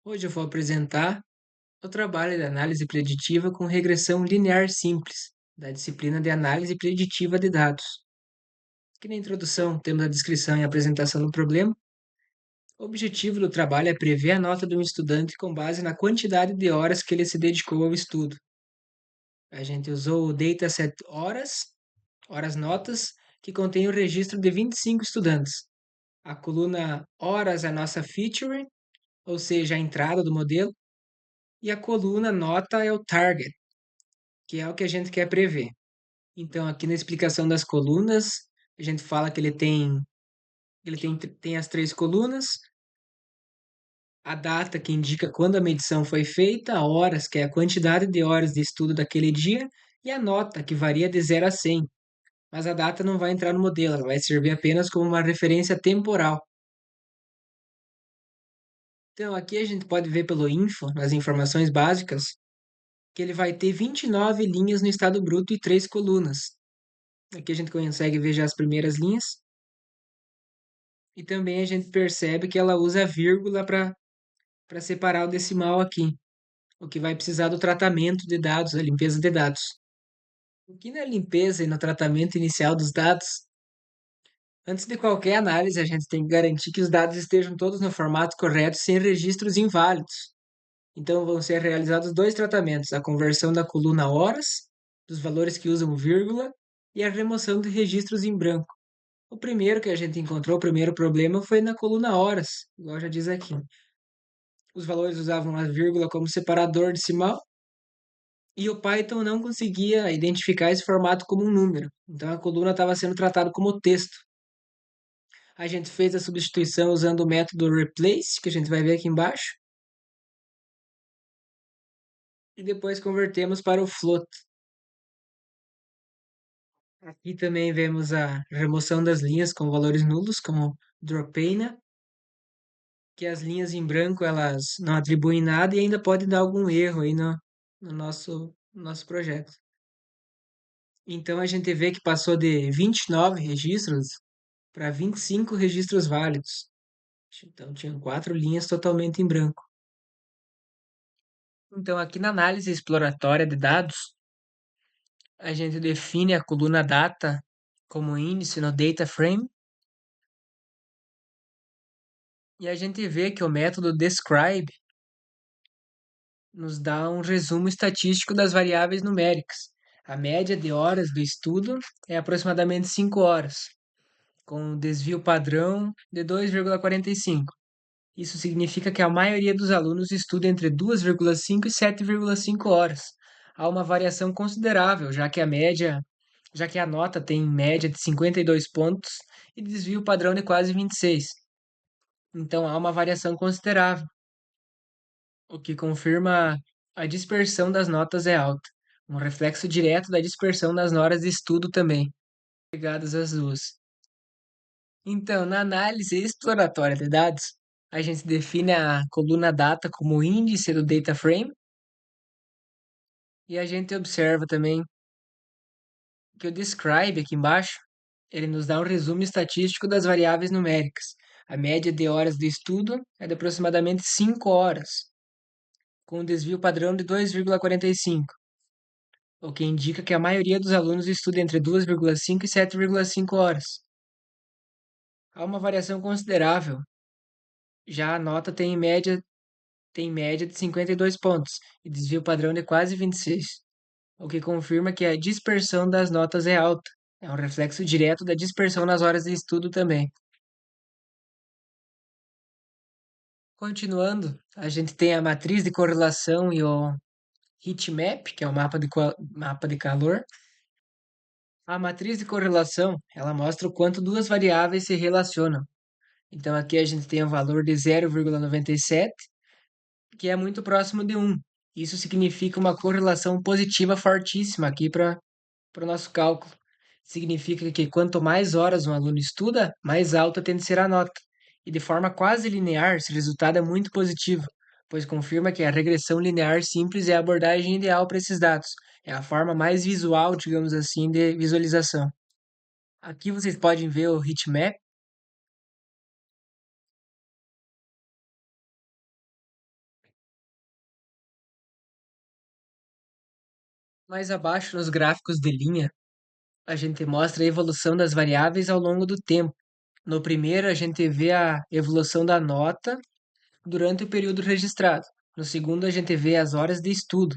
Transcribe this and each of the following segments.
Hoje eu vou apresentar o trabalho de análise preditiva com regressão linear simples, da disciplina de análise preditiva de dados. Aqui na introdução temos a descrição e apresentação do problema. O objetivo do trabalho é prever a nota de um estudante com base na quantidade de horas que ele se dedicou ao estudo. A gente usou o dataset horas notas, que contém o registro de 25 estudantes. A coluna horas é a nossa feature, ou seja, a entrada do modelo, e a coluna nota é o target, que é o que a gente quer prever. Então, aqui na explicação das colunas, a gente fala que tem as três colunas, a data, que indica quando a medição foi feita, a horas, que é a quantidade de horas de estudo daquele dia, e a nota, que varia de 0 a 100. Mas a data não vai entrar no modelo, ela vai servir apenas como uma referência temporal. Então, aqui a gente pode ver pelo info, nas informações básicas, que ele vai ter 29 linhas no estado bruto e 3 colunas. Aqui a gente consegue ver já as primeiras linhas. E também a gente percebe que ela usa a vírgula para separar o decimal aqui, o que vai precisar do tratamento de dados, a limpeza de dados. Aqui na limpeza e no tratamento inicial dos dados, antes de qualquer análise, a gente tem que garantir que os dados estejam todos no formato correto, sem registros inválidos. Então, vão ser realizados dois tratamentos: a conversão da coluna horas, dos valores que usam vírgula, e a remoção de registros em branco. O primeiro que a gente encontrou, o primeiro problema, foi na coluna horas, igual já diz aqui. Os valores usavam a vírgula como separador decimal e o Python não conseguia identificar esse formato como um número. Então a coluna estava sendo tratada como texto. A gente fez a substituição usando o método replace, que a gente vai ver aqui embaixo, e depois convertemos para o float. Aqui também vemos a remoção das linhas com valores nulos, como dropANA, que as linhas em branco elas não atribuem nada e ainda pode dar algum erro aí no nosso projeto. Então a gente vê que passou de 29 registros para 25 registros válidos. Então tinham quatro linhas totalmente em branco. Então aqui na análise exploratória de dados, a gente define a coluna data como índice no data frame e a gente vê que o método describe nos dá um resumo estatístico das variáveis numéricas. A média de horas do estudo é aproximadamente 5 horas, com um desvio padrão de 2,45. Isso significa que a maioria dos alunos estuda entre 2,5 e 7,5 horas. Há uma variação considerável, já que a nota tem média de 52 pontos e desvio padrão de quase 26. Então há uma variação considerável, o que confirma a dispersão das notas é alta, um reflexo direto da dispersão nas horas de estudo também, ligadas às duas. Então, na análise exploratória de dados, a gente define a coluna data como índice do data frame e a gente observa também que o describe aqui embaixo, ele nos dá um resumo estatístico das variáveis numéricas. A média de horas de estudo é de aproximadamente 5 horas, com um desvio padrão de 2,45, o que indica que a maioria dos alunos estuda entre 2,5 e 7,5 horas. Há uma variação considerável, já a nota tem média de 52 pontos e desvio padrão de quase 26, o que confirma que a dispersão das notas é alta. É um reflexo direto da dispersão nas horas de estudo também. Continuando, a gente tem a matriz de correlação e o heatmap, que é o mapa de calor. A matriz de correlação, ela mostra o quanto duas variáveis se relacionam. Então aqui a gente tem o valor de 0,97, que é muito próximo de 1. Isso significa uma correlação positiva fortíssima aqui para o nosso cálculo. Significa que quanto mais horas um aluno estuda, mais alta tende a ser a nota. E de forma quase linear, esse resultado é muito positivo, pois confirma que a regressão linear simples é a abordagem ideal para esses dados. É a forma mais visual, digamos assim, de visualização. Aqui vocês podem ver o heatmap. Mais abaixo, nos gráficos de linha, a gente mostra a evolução das variáveis ao longo do tempo. No primeiro, a gente vê a evolução da nota durante o período registrado. No segundo, a gente vê as horas de estudo,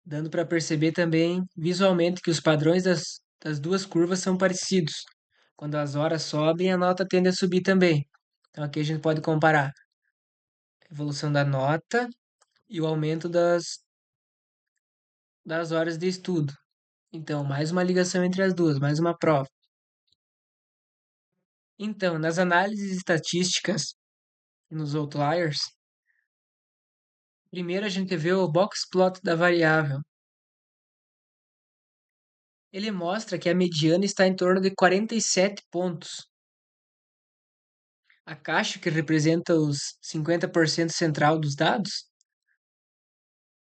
dando para perceber também visualmente que os padrões das duas curvas são parecidos. Quando as horas sobem, a nota tende a subir também. Então aqui a gente pode comparar a evolução da nota e o aumento das horas de estudo. Então, mais uma ligação entre as duas, mais uma prova. Então, nas análises estatísticas, nos outliers, primeiro a gente vê o box plot da variável. Ele mostra que a mediana está em torno de 47 pontos. A caixa, que representa os 50% central dos dados,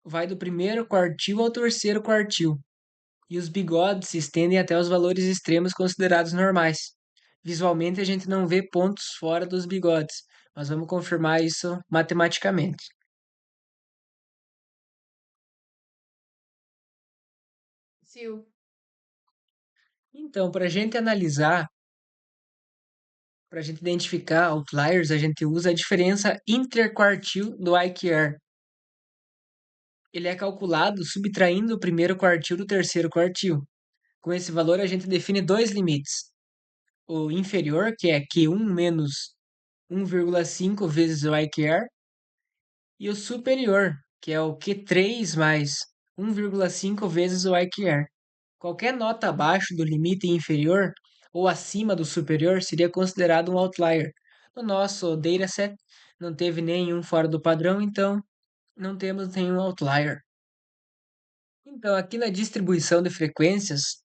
vai do primeiro quartil ao terceiro quartil, e os bigodes se estendem até os valores extremos considerados normais. Visualmente, a gente não vê pontos fora dos bigodes, mas vamos confirmar isso matematicamente. Sil. Então, para a gente analisar, para a gente identificar outliers, a gente usa a diferença interquartil do IQR. Ele é calculado subtraindo o primeiro quartil do terceiro quartil. Com esse valor, a gente define dois limites. O inferior, que é Q1 menos 1,5 vezes o IQR, e o superior, que é o Q3 mais 1,5 vezes o IQR. Qualquer nota abaixo do limite inferior ou acima do superior seria considerado um outlier. No nosso dataset, não teve nenhum fora do padrão, então não temos nenhum outlier. Então, aqui na distribuição de frequências,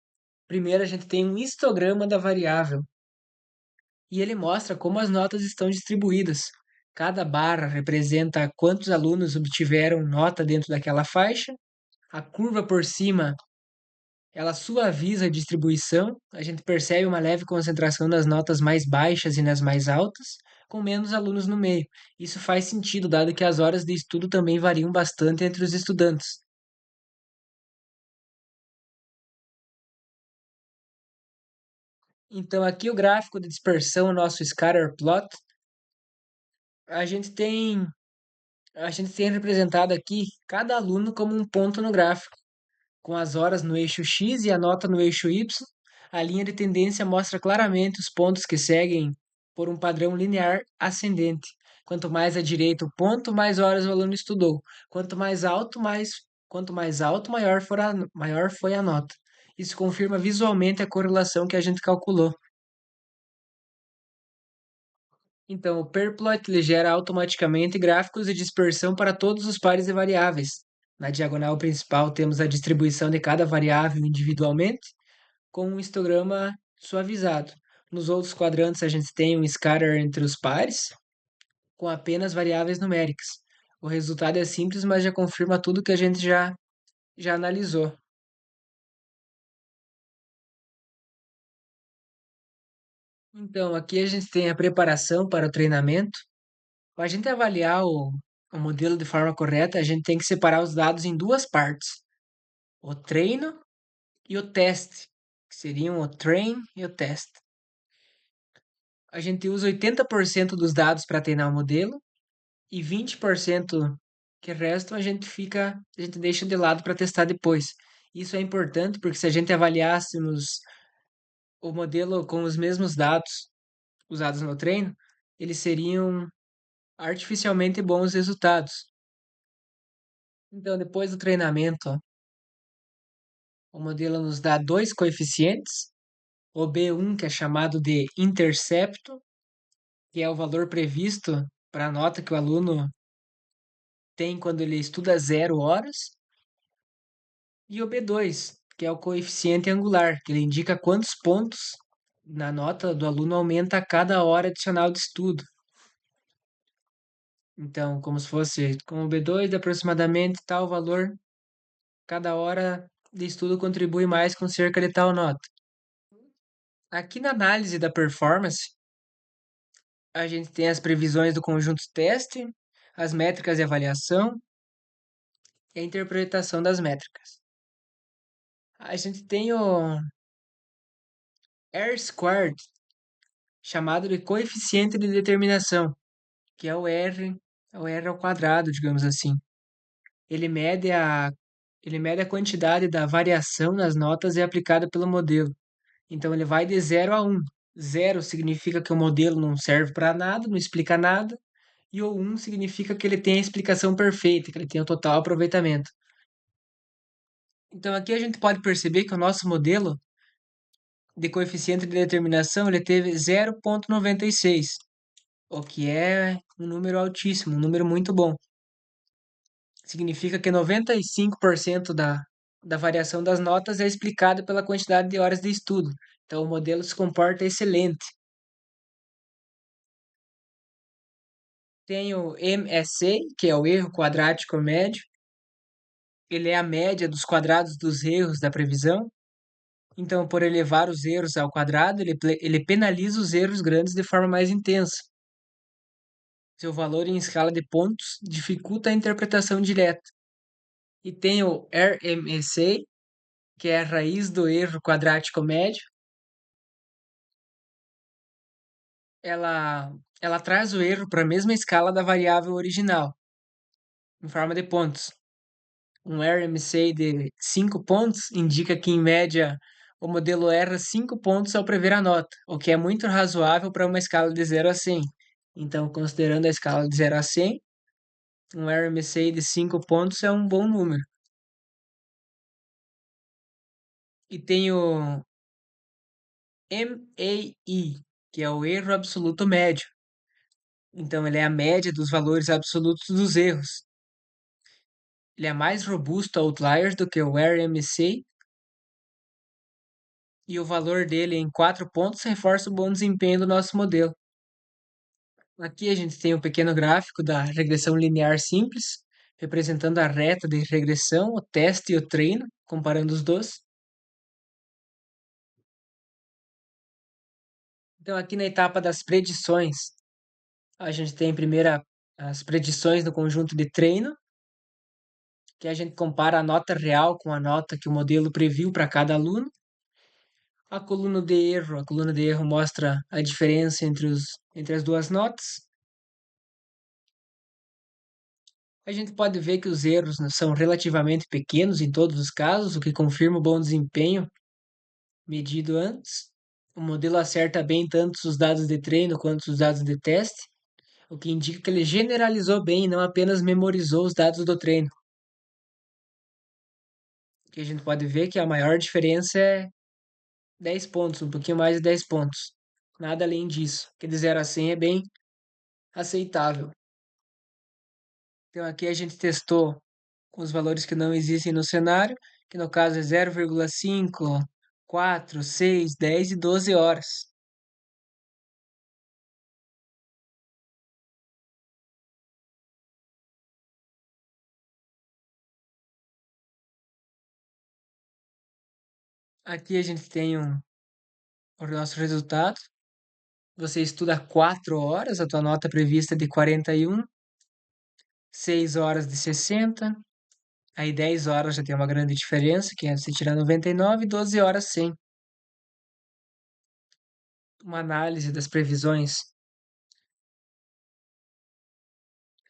primeiro a gente tem um histograma da variável e ele mostra como as notas estão distribuídas. Cada barra representa quantos alunos obtiveram nota dentro daquela faixa. A curva por cima, ela suaviza a distribuição. A gente percebe uma leve concentração das notas mais baixas e nas mais altas, com menos alunos no meio. Isso faz sentido, dado que as horas de estudo também variam bastante entre os estudantes. Então, aqui o gráfico de dispersão, o nosso scatter plot, a gente tem a gente tem representado aqui cada aluno como um ponto no gráfico, com as horas no eixo X e a nota no eixo Y. A linha de tendência mostra claramente os pontos que seguem por um padrão linear ascendente. Quanto mais à direita o ponto, mais horas o aluno estudou. Quanto mais alto, maior foi a nota. Isso confirma visualmente a correlação que a gente calculou. Então, o Perplot ele gera automaticamente gráficos de dispersão para todos os pares de variáveis. Na diagonal principal, temos a distribuição de cada variável individualmente, com um histograma suavizado. Nos outros quadrantes, a gente tem um scatter entre os pares, com apenas variáveis numéricas. O resultado é simples, mas já confirma tudo que a gente já analisou. Então, aqui a gente tem a preparação para o treinamento. Para a gente avaliar o modelo de forma correta, a gente tem que separar os dados em duas partes: o treino e o teste, que seriam o train e o test. A gente usa 80% dos dados para treinar o modelo e 20% que restam a gente deixa de lado para testar depois. Isso é importante porque se a gente avaliássemos o modelo com os mesmos dados usados no treino, eles seriam artificialmente bons resultados. Então, depois do treinamento, ó, o modelo nos dá dois coeficientes, o B1, que é chamado de intercepto, que é o valor previsto para a nota que o aluno tem quando ele estuda 0 horas, e o B2, que é o coeficiente angular, que ele indica quantos pontos na nota do aluno aumenta a cada hora adicional de estudo. Então, como se fosse com o B2 de aproximadamente tal valor, cada hora de estudo contribui mais com cerca de tal nota. Aqui na análise da performance, a gente tem as previsões do conjunto teste, as métricas de avaliação e a interpretação das métricas. A gente tem o R squared, chamado de coeficiente de determinação, que é o R ao quadrado, digamos assim. Ele mede a, ele mede a quantidade da variação nas notas e é aplicada pelo modelo. Então ele vai de 0 a 1. Zero significa que o modelo não serve para nada, não explica nada, e o 1 significa que ele tem a explicação perfeita, que ele tem o total aproveitamento. Então aqui a gente pode perceber que o nosso modelo de coeficiente de determinação ele teve 0,96, o que é um número altíssimo, um número muito bom. Significa que 95% da variação das notas é explicada pela quantidade de horas de estudo. Então o modelo se comporta excelente. Tem o MSA, que é o erro quadrático médio. Ele é a média dos quadrados dos erros da previsão. Então, por elevar os erros ao quadrado, ele penaliza os erros grandes de forma mais intensa. Seu valor em escala de pontos dificulta a interpretação direta. E tem o RMSA, que é a raiz do erro quadrático médio. Ela, ela traz o erro para a mesma escala da variável original, em forma de pontos. Um RMSA de 5 pontos indica que, em média, o modelo erra 5 pontos ao prever a nota, o que é muito razoável para uma escala de 0 a 100. Então, considerando a escala de 0 a 100, um RMSA de 5 pontos é um bom número. E tem o MAE, que é o erro absoluto médio. Então, ele é a média dos valores absolutos dos erros. Ele é mais robusto a outliers do que o RMSA, e o valor dele em 4 pontos reforça o bom desempenho do nosso modelo. Aqui a gente tem um pequeno gráfico da regressão linear simples, representando a reta de regressão, o teste e o treino, comparando os dois. Então, aqui na etapa das predições, a gente tem primeiro as predições no conjunto de treino, que a gente compara a nota real com a nota que o modelo previu para cada aluno. A coluna de erro mostra a diferença entre as duas notas. A gente pode ver que os erros, né, são relativamente pequenos em todos os casos, o que confirma o bom desempenho medido antes. O modelo acerta bem tanto os dados de treino quanto os dados de teste, o que indica que ele generalizou bem e não apenas memorizou os dados do treino. Que a gente pode ver que a maior diferença é 10 pontos, um pouquinho mais de 10 pontos. Nada além disso, que de 0 a 100 é bem aceitável. Então aqui a gente testou com os valores que não existem no cenário, que no caso é 0,5, 4, 6, 10 e 12 horas. Aqui a gente tem o nosso resultado. Você estuda 4 horas, a tua nota prevista é de 41, 6 horas de 60, aí 10 horas já tem uma grande diferença, que é você tirar 99 e 12 horas 100. Uma análise das previsões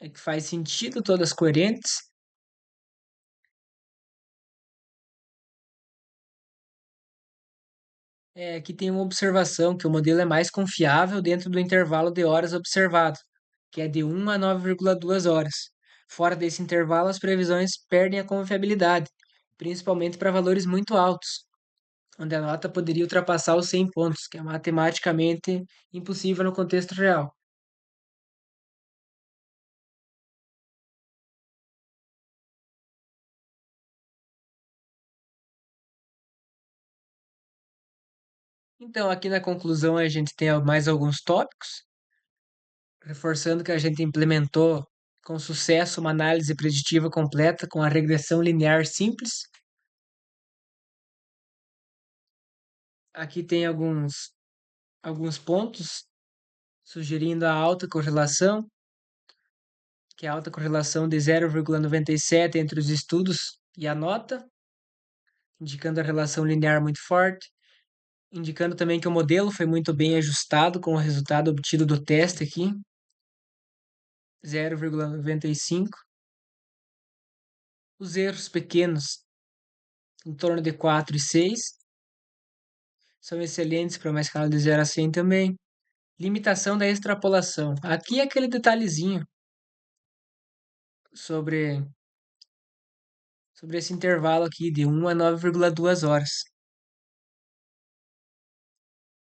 é que faz sentido, todas coerentes. Aqui tem uma observação que o modelo é mais confiável dentro do intervalo de horas observado, que é de 1 a 9,2 horas. Fora desse intervalo, as previsões perdem a confiabilidade, principalmente para valores muito altos, onde a nota poderia ultrapassar os 100 pontos, que é matematicamente impossível no contexto real. Então, aqui na conclusão, a gente tem mais alguns tópicos, reforçando que a gente implementou com sucesso uma análise preditiva completa com a regressão linear simples. Aqui tem alguns pontos sugerindo a alta correlação, que é a alta correlação de 0,97 entre os estudos e a nota. indicando a relação linear muito forte, indicando também que o modelo foi muito bem ajustado com o resultado obtido do teste aqui, 0,95. Os erros pequenos, em torno de 4 e 6, são excelentes para uma escala de 0 a 100 também. Limitação da extrapolação. Aqui é aquele detalhezinho sobre, sobre esse intervalo aqui de 1 a 9,2 horas.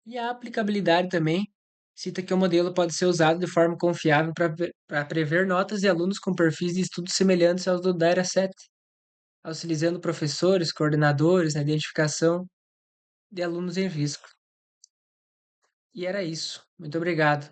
E a aplicabilidade também cita que o modelo pode ser usado de forma confiável para prever notas de alunos com perfis de estudo semelhantes aos do Dataset, auxiliando professores, coordenadores na identificação de alunos em risco. E era isso. Muito obrigado.